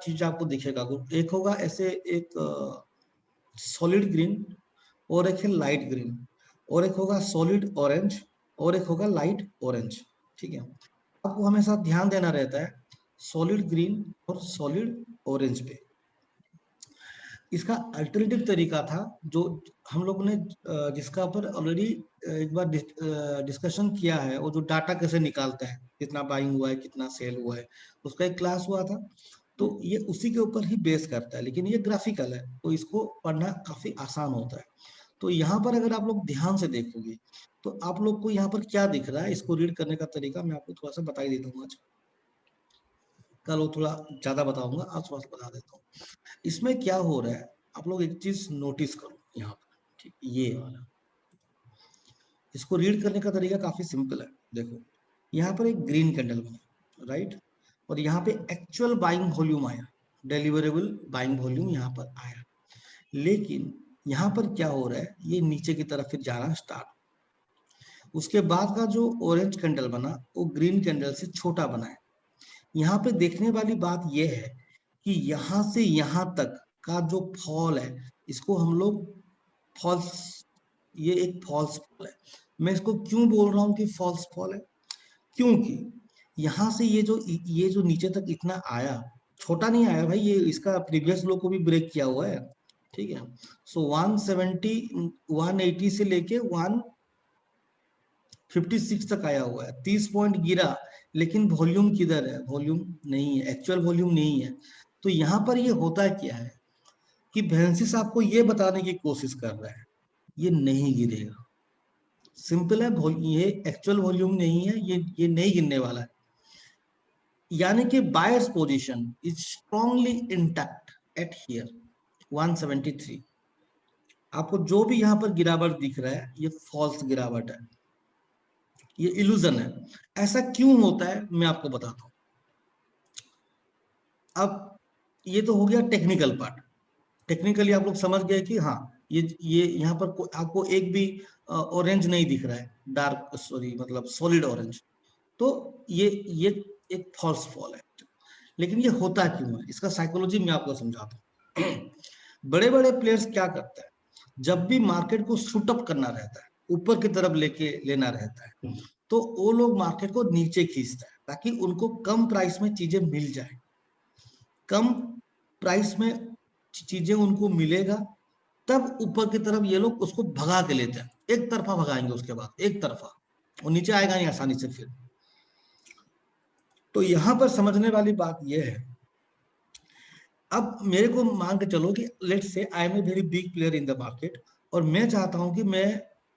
चीज आपको दिखेगा, एक होगा ऐसे एक सॉलिड ग्रीन, और एक है लाइट ग्रीन, और एक होगा सॉलिड ऑरेंज, और एक होगा लाइट ऑरेंज। ठीक है, आपको हमेशा ध्यान देना रहता है सॉलिड ग्रीन और सॉलिड ऑरेंज पे। इसका अल्टरनेटिव तरीका था जो हम लोगों ने जिसका ऊपर ऑलरेडी एक बार डिस्कशन किया है, वो जो डाटा कैसे निकालते हैं, कितना बाइंग हुआ है कितना सेल हुआ है, उसका एक क्लास हुआ था। तो ये उसी के ऊपर ही बेस करता है, लेकिन ये ग्राफिकल है तो इसको पढ़ना काफी आसान होता है। तो यहाँ पर अगर आप लोग ध्यान से देखोगे तो आप लोग को यहाँ पर क्या दिख रहा है, इसको रीड करने का तरीका मैं आपको थोड़ा सा बता ही देता हूँ। आज कल वो थोड़ा ज्यादा बताऊंगा, आज थोड़ा सा बता देता हूँ। इसमें क्या हो रहा है, आप लोग एक चीज नोटिस करो यहाँ पर, ठीक, ये वाला, इसको रीड करने का तरीका काफी सिंपल है। देखो यहाँ पर एक ग्रीन कैंडल बना, राइट, और यहाँ पे एक्चुअल बाइंग वॉल्यूम आया, डिलीवरेबल बाइंग वॉल्यूम यहाँ पर आया, लेकिन यहाँ पर क्या हो रहा है, ये नीचे की तरफ फिर जाना स्टार्ट। उसके बाद का जो ऑरेंज कैंडल बना वो ग्रीन कैंडल से छोटा बना है। यहाँ पे देखने वाली बात यह है कि यहाँ से यहाँ तक का जो फॉल है, इसको हम लोग फॉल्स, ये एक फॉल्स फॉल है। मैं इसको क्यों बोल रहा हूँ कि फॉल्स फॉल है, क्योंकि यहाँ से ये जो नीचे तक इतना आया, छोटा नहीं आया भाई, ये इसका प्रीवियस लो को भी ब्रेक किया हुआ है। ठीक है, सो 170 180 से लेके 156 तक आया हुआ है, 30 पॉइंट गिरा, लेकिन वॉल्यूम किधर है, वॉल्यूम नहीं है, एक्चुअल वॉल्यूम नहीं है। तो यहाँ पर ये होता क्या है कि भेंसिस आपको ये बताने की कोशिश कर रहा है ये नहीं गिरेगा, सिंपल है, ये एक्चुअल वॉल्यूम नहीं है, ये नहीं गिरने वाला है। यानी कि buyers position is strongly intact eight here 173। आपको जो भी यहाँ पर गिरावट दिख रहा है ये फॉल्स गिरावट है, ये इल्यूजन है। ऐसा क्यों होता है मैं आपको बताता हूं। अब ये तो हो गया टेक्निकल पार्ट, टेक्निकली आप लोग समझ गए कि हाँ ये यहाँ पर आपको एक भी ऑरेंज नहीं दिख रहा है, डार्क सॉरी मतलब सॉलिड ऑरेंज, तो ये एक फॉल्स फॉल है। लेकिन ये होता क्यों है, इसका साइकोलॉजी मैं आपको समझाता हूँ। बड़े बड़े प्लेयर्स क्या करते हैं, जब भी मार्केट को शूटअप करना रहता है, ऊपर की तरफ लेके लेना रहता है, तो वो लोग मार्केट को नीचे खींचता है ताकि उनको कम प्राइस में चीजें मिल जाए। कम प्राइस में चीजें उनको मिलेगा, तब ऊपर की तरफ ये लोग उसको भगा के लेते हैं, एक तरफा भगाएंगे, उसके बाद एक तरफा, वो नीचे आएगा नहीं आसानी से फिर। तो यहां पर समझने वाली बात यह है, अब मेरे को मान के चलो कि let's say I am a very big player in the market, और मैं चाहता हूं कि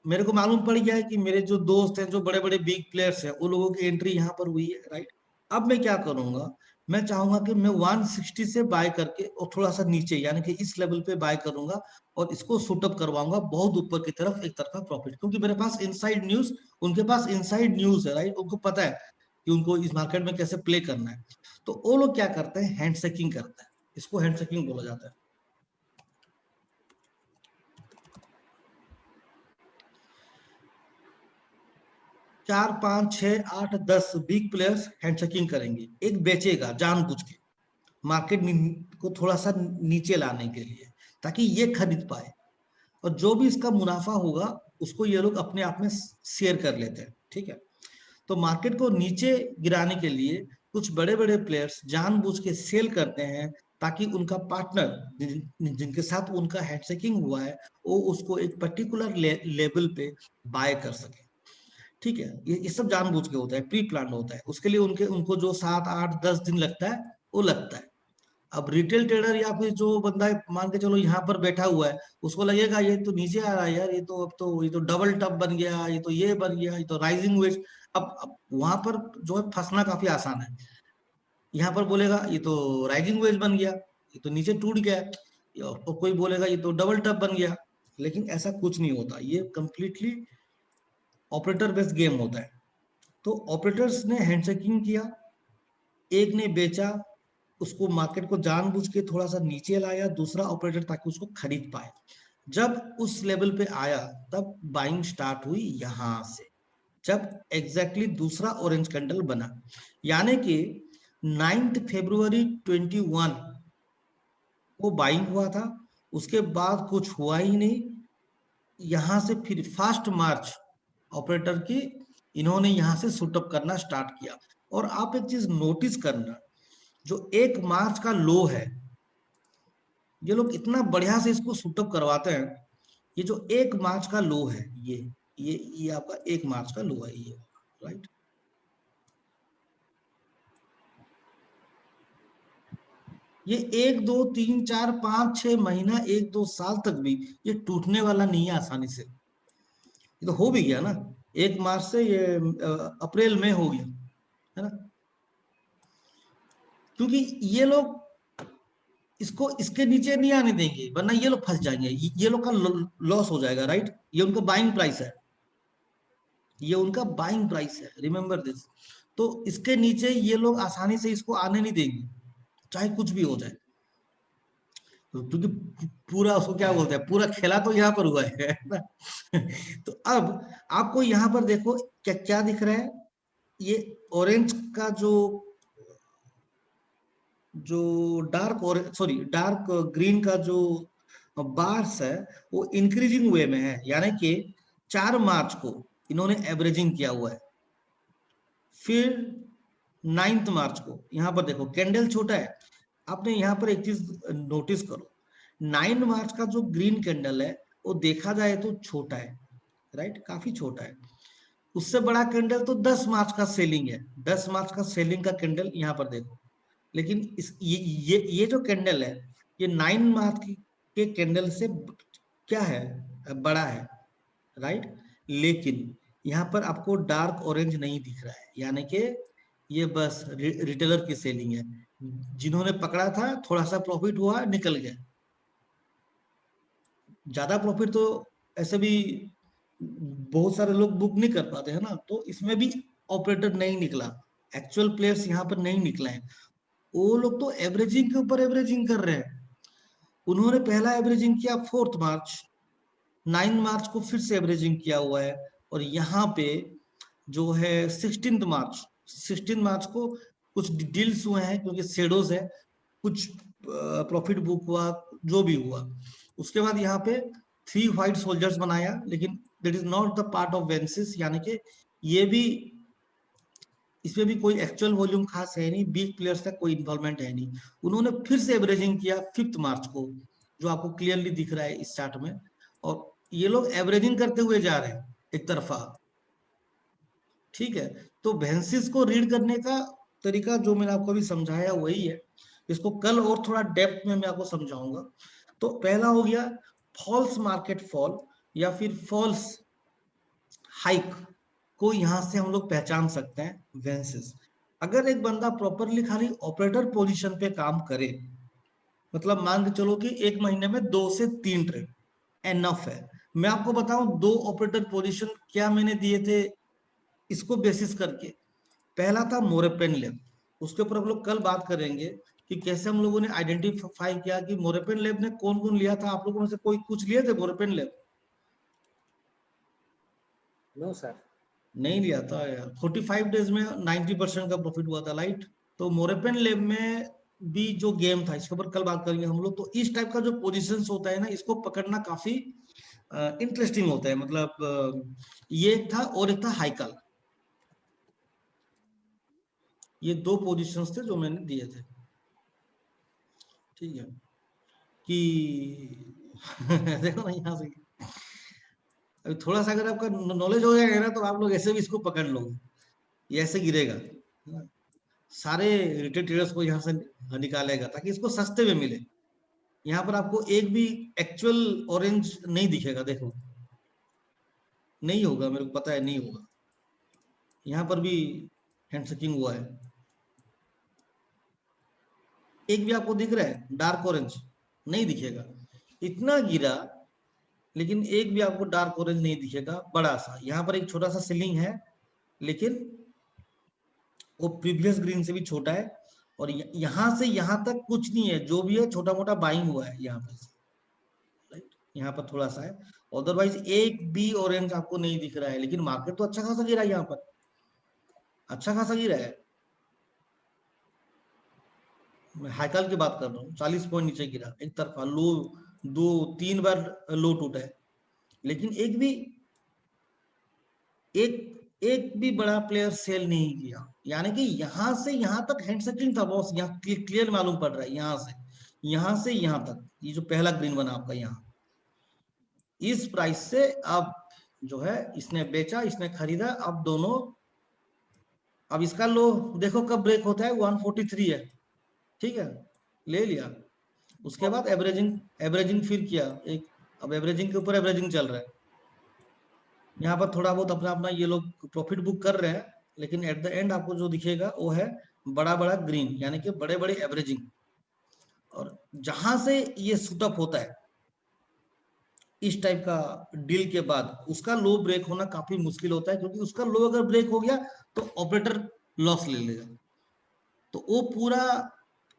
मेरे को मालूम पड़ गया है कि मेरे जो दोस्त हैं जो बड़े बड़े बिग प्लेयर्स हैं, उन लोगों की एंट्री यहाँ पर हुई है, राइट। अब मैं क्या करूंगा, मैं चाहूंगा कि मैं 160 से बाय करके और थोड़ा सा नीचे यानी कि इस लेवल पे बाय करूंगा और इसको शूटअप करवाऊंगा बहुत ऊपर की तरफ, एक तरफा प्रॉफिट, क्योंकि मेरे पास इनसाइड न्यूज, उनके पास इनसाइड न्यूज है, राइट, उनको पता है कि उनको इस मार्केट में कैसे प्ले करना है। तो वो लोग क्या करते हैं, हैंडशेकिंग करते हैं, इसको हैंडशेकिंग बोला जाता है। 4 5 6 8 10 बिग प्लेयर्स हैंडशेकिंग करेंगे, एक बेचेगा जानबूझ के मार्केट को थोड़ा सा नीचे लाने के लिए, ताकि ये खरीद पाए, और जो भी इसका मुनाफा होगा उसको ये लोग अपने आप में शेयर कर लेते हैं। ठीक है, तो मार्केट को नीचे गिराने के लिए कुछ बड़े बड़े प्लेयर्स जानबूझ के सेल करते हैं, ताकि उनका पार्टनर जिनके साथ उनका हैंडशेकिंग हुआ है वो उसको एक पर्टिकुलर लेवल पे बाय कर सके। ठीक है, ये सब जानबूझ के होता है, प्री प्लान होता है, उसके लिए उनको जो 7 8 10 दिन लगता है वो लगता है। अब रिटेल ट्रेडर या फिर जो बंदा मान के चलो यहाँ पर बैठा हुआ है, उसको लगेगा ये तो नीचे आ रहा है यार, ये तो डबल टप बन गया, ये तो ये बन गया, ये तो राइजिंग वेज। अब वहां पर जो है फंसना काफी आसान है, यहाँ पर बोलेगा ये तो राइजिंग वेज बन गया, ये तो नीचे टूट गया, और कोई बोलेगा ये तो डबल टप बन गया। लेकिन ऐसा कुछ नहीं होता, ये कंप्लीटली ऑपरेटर बेस्ड गेम होता है। तो ऑपरेटर्स ने हैंडशेकिंग किया, एक ने बेचा, उसको मार्केट को जानबूझ के थोड़ा सा नीचे लाया दूसरा ऑपरेटर, ताकि उसको खरीद पाए। जब उस लेवल पे आया तब बाइंग स्टार्ट हुई यहां से, जब एग्जैक्टली दूसरा ऑरेंज कैंडल बना, यानी कि 9 फरवरी 21 वो बाइंग हुआ था, उसके बाद कुछ हुआ ही नहीं, यहां से फिर फास्ट मार्च ऑपरेटर की इन्होंने यहां से शूटअप करना स्टार्ट किया। और आप एक चीज नोटिस करना, जो 1 मार्च का लो है, ये लोग इतना बढ़िया से इसको शूटअप करवाते हैं। ये जो 1 मार्च का लो है, ये आपका 1 मार्च का लो है ये, राइट। ये 1 2 3 4 5 6 महीना, 1 2 साल तक भी ये टूटने वाला नहीं है आसानी से। ये तो हो भी गया ना, 1 मार्च से ये अप्रैल में हो गया, है ना। क्योंकि ये लोग इसको इसके नीचे नहीं आने देंगे, वरना ये लोग फंस जाएंगे, ये लोग का लॉस हो जाएगा, राइट। ये उनका बाइंग प्राइस है, ये उनका बाइंग प्राइस है, रिमेंबर दिस। तो इसके नीचे ये लोग आसानी से इसको आने नहीं देंगे, चाहे कुछ भी हो जाए। क्योंकि पूरा उसको क्या बोलते हैं, पूरा खेला तो यहाँ पर हुआ है ना। तो अब आपको यहाँ पर देखो क्या क्या दिख रहा है, ये ऑरेंज का जो जो dark orange, sorry dark green का जो बार्स है, वो इंक्रीजिंग वे में है, यानी कि 4 मार्च को इन्होंने एवरेजिंग किया हुआ है। फिर 9 मार्च को यहाँ पर देखो कैंडल छोटा है। आपने यहाँ पर एक चीज नोटिस करो, 9 मार्च का जो ग्रीन कैंडल है वो देखा जाए तो छोटा है, राइट, काफी छोटा है। उससे बड़ा कैंडल तो 10 मार्च का सेलिंग है, 10 मार्च का सेलिंग का कैंडल यहाँ पर देखो। लेकिन इस ये जो कैंडल है, ये 9 मार्च के कैंडल से क्या है, बड़ा है, राइट। लेकिन यहाँ पर आपको डार्क ऑरेंज नहीं दिख रहा है, यानी कि ये बस रिटेलर की सेलिंग है। जिन्होंने पकड़ा था थोड़ा सा प्रॉफिट हुआ, निकल गया। ज्यादा प्रॉफिट तो ऐसे भी बहुत सारे लोग बुक नहीं कर पाते हैं ना, तो इसमें भी ऑपरेटर नहीं निकला, एक्चुअल प्लेयर्स यहाँ पर नहीं निकले हैं। वो लोग तो एवरेजिंग के ऊपर एवरेजिंग कर रहे हैं। उन्होंने पहला एवरेजिंग किया 4 मार्च, 9 मार्च को फिर से एवरेजिंग किया हुआ है। और यहाँ पे जो है 16 मार्च, 16 मार्च को कुछ डील्स हुए हैं, क्योंकि शेडोज है, कुछ प्रॉफिट बुक हुआ, जो भी हुआ। उसके बाद यहाँ पे 3 व्हाइट सोल्जर्स बनाया, लेकिन that is not the part of Venice's, यानी कि ये भी, इसमें भी कोई एक्चुअल वॉल्यूम खास है नहीं, बिग प्लेयर्स का कोई इन्वॉल्वमेंट है नहीं। उन्होंने फिर से एवरेजिंग किया 5 मार्च को, जो आपको क्लियरली दिख रहा है इस चार्ट में। और ये लोग एवरेजिंग करते हुए जा रहे हैं एक तरफा, ठीक है। तो वेंसिस को रीड करने का तरीका जो मैंने आपको अभी समझाया वही है। इसको कल और थोड़ा डेप्थ में मैं आपको समझाऊंगा। तो पहला हो गया फॉल्स मार्केट फॉल, या फिर फॉल्स हाइक को यहां से हम लोग पहचान सकते हैं वेंसिस। अगर एक बंदा प्रॉपरली खाली ऑपरेटर पोजीशन पे काम करे, मतलब मान के चलो कि एक महीने में 2 से 3 ट्रेड एनफ है। मैं आपको बताऊं, 2 ऑपरेटर पोजीशन क्या मैंने दिए थे इसको बेसिस करके। पहला था मोरेपेन लैब, उसके ऊपर हम लोग कल बात करेंगे कि कैसे हम लोगों ने आइडेंटिफाई किया कि मोरेपेन लैब ने कौन कौन लिया था। आप लोगों में से कोई कुछ लिए थे मोरेपेन लैब? No sir. नहीं लिया था यार, 45 डेज में 90% का प्रॉफिट हुआ था, राइट। तो मोरेपेन लैब में भी जो गेम था, इसके ऊपर कल बात करेंगे हम लोग। तो इस टाइप का जो पोजीशंस होता है ना, इसको पकड़ना काफी इंटरेस्टिंग होता है। मतलब ये एक था और एक था हाइकल, ये 2 पोजीशंस थे जो मैंने दिए थे, ठीक है। कि देखो ना यहाँ से, अभी थोड़ा सा अगर आपका नॉलेज हो जाएगा ना, तो आप लोग ऐसे भी इसको पकड़ लोगे, ये ऐसे गिरेगा, है ना? सारे रिटेल ट्रेडर्स को यहाँ से निकालेगा ताकि इसको सस्ते में मिले। यहाँ पर आपको एक भी एक्चुअल ऑरेंज नहीं दिखेगा, देखो नहीं होगा, मेरे को पता है नहीं होगा। यहाँ पर भी हैंडशेकिंग हुआ है, एक भी आपको दिख रहा है डार्क ऑरेंज? नहीं दिखेगा। इतना गिरा, लेकिन एक भी आपको डार्क ऑरेंज नहीं दिखेगा बड़ा सा। यहाँ पर एक छोटा सा सीलिंग है, लेकिन वो प्रीवियस ग्रीन से भी छोटा है। और यहाँ से यहाँ तक कुछ नहीं है, जो भी है छोटा मोटा बाइंग हुआ है यहाँ पर, राइट। यहाँ पर थोड़ा सा है, अदरवाइज एक भी ऑरेंज आपको नहीं दिख रहा है। लेकिन मार्केट तो अच्छा खासा गिरा है, यहाँ पर अच्छा खासा गिरा है। मैं हाईकाल की बात कर रहा हूँ, 40 पॉइंट नीचे गिरा एक तरफा, लो 2-3 बार लो टूटा है, लेकिन एक भी बड़ा प्लेयर सेल नहीं किया। यानी कि यहां से यहां तक हैंड सेटिंग था बॉस, यहाँ क्लियर मालूम पड़ रहा है, यहां से यहां तक, ये जो पहला ग्रीन बना आपका यहाँ, इस प्राइस से अब जो है इसने बेचा, इसने खरीदा, अब दोनों, अब इसका लो देखो कब ब्रेक होता है, 143 है, ठीक है, ले लिया। उसके बाद एवरेजिंग एवरेजिंग फिर किया एक, अब एवरेजिंग के ऊपर एवरेजिंग चल रहा है, यहाँ पर थोड़ा बहुत अपना अपना ये लोग प्रॉफिट बुक कर रहे हैं, लेकिन एट द एंड आपको जो दिखेगा वो है बड़ा बड़ा ग्रीन, यानी कि बड़े बड़े एवरेजिंग। और जहां से ये शूटअप होता है इस टाइप का डील के बाद, उसका लो ब्रेक होना काफी मुश्किल होता है, क्योंकि उसका लो अगर ब्रेक हो गया तो ऑपरेटर लॉस ले लेगा, तो वो पूरा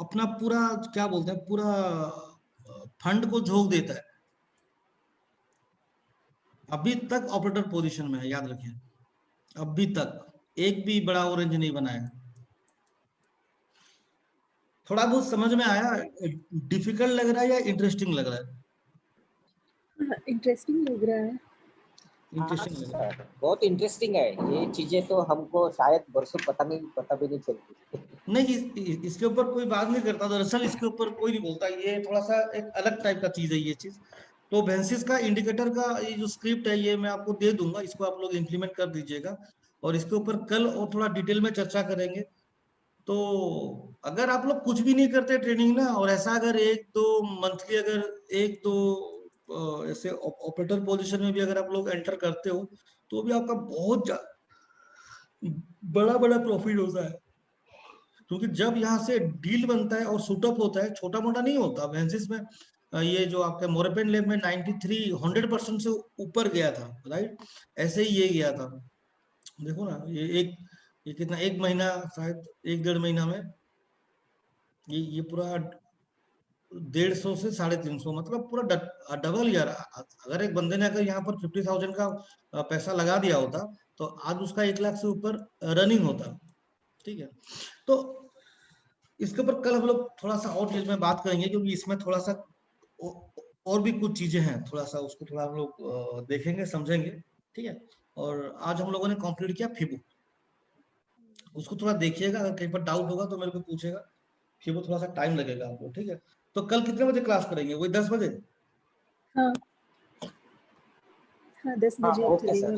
अपना पूरा क्या बोलते हैं, पूरा फंड को झोंक देता है। अभी तक ऑपरेटर पोजीशन में है, याद रखिए, अभी तक एक भी बड़ा ऑरेंज नहीं बनाया। थोड़ा बहुत समझ में आया? डिफिकल्ट लग रहा है या इंटरेस्टिंग लग रहा है? इंटरेस्टिंग लग रहा है। हाँ इंटरेस्टिंग लग रहा है। सर, बहुत इंटरेस्टिंग है ये चीजें, तो हमको शायद वर्षों पता भी नहीं चलती। नहीं, इसके ऊपर कोई बात नहीं करता, दरअसल इसके ऊपर कोई नहीं बोलता, ये थोड़ा सा एक अलग टाइप का चीज है ये चीज। तो वेंसिस का इंडिकेटर का ये जो स्क्रिप्ट है ये मैं आपको दे दूंगा, इसको आप लोग इंप्लीमेंट कर दीजिएगा, और इसके ऊपर कल और थोड़ा डिटेल में चर्चा करेंगे। तो अगर आप लोग कुछ भी नहीं करते ट्रेनिंग ना, और ऐसा अगर एक दो मंथली, अगर एक दो ऐसे ऑपरेटर पोजीशन में भी अगर आप लोग एंटर करते हो, तो भी आपका बहुत बड़ा बड़ा प्रॉफिट होता है, क्योंकि जब यहाँ से डील बनता है और शूटअप होता है, छोटा मोटा नहीं होता। वेंसिस में ये जो आपके मोरपेन लेब में 93 100% से ऊपर गया था, राइट? ऐसे ही ये गया था, देखो ना, ये कितना, एक महीना शायद, 1-1.5 महीना में ये पूरा 150 से 350, मतलब पूरा डबल यार। अगर एक बंदे ने अगर यहाँ पर 50,000 का पैसा लगा दिया होता, तो आज उसका 1 लाख से ऊपर रनिंग होता, ठीक है। तो इसके ऊपर कल हम लोग थोड़ा सा और डिटेल में बात करेंगे, क्योंकि इसमें थोड़ा सा और भी कुछ चीजें हैं, थोड़ा सा उसको थोड़ा हम लोग देखेंगे, समझेंगे, ठीक है। और आज हम लोगों ने कंप्लीट किया फिबो, उसको थोड़ा देखिएगा, अगर कहीं पर डाउट होगा तो मेरे को पूछेगा, फिबो थोड़ा सा टाइम लगेगा आपको, ठीक है। तो कल कितने बजे क्लास करेंगे, वही 10 बजे? हाँ हाँ, 10 हाँ बजे ओके चलेगा। सर।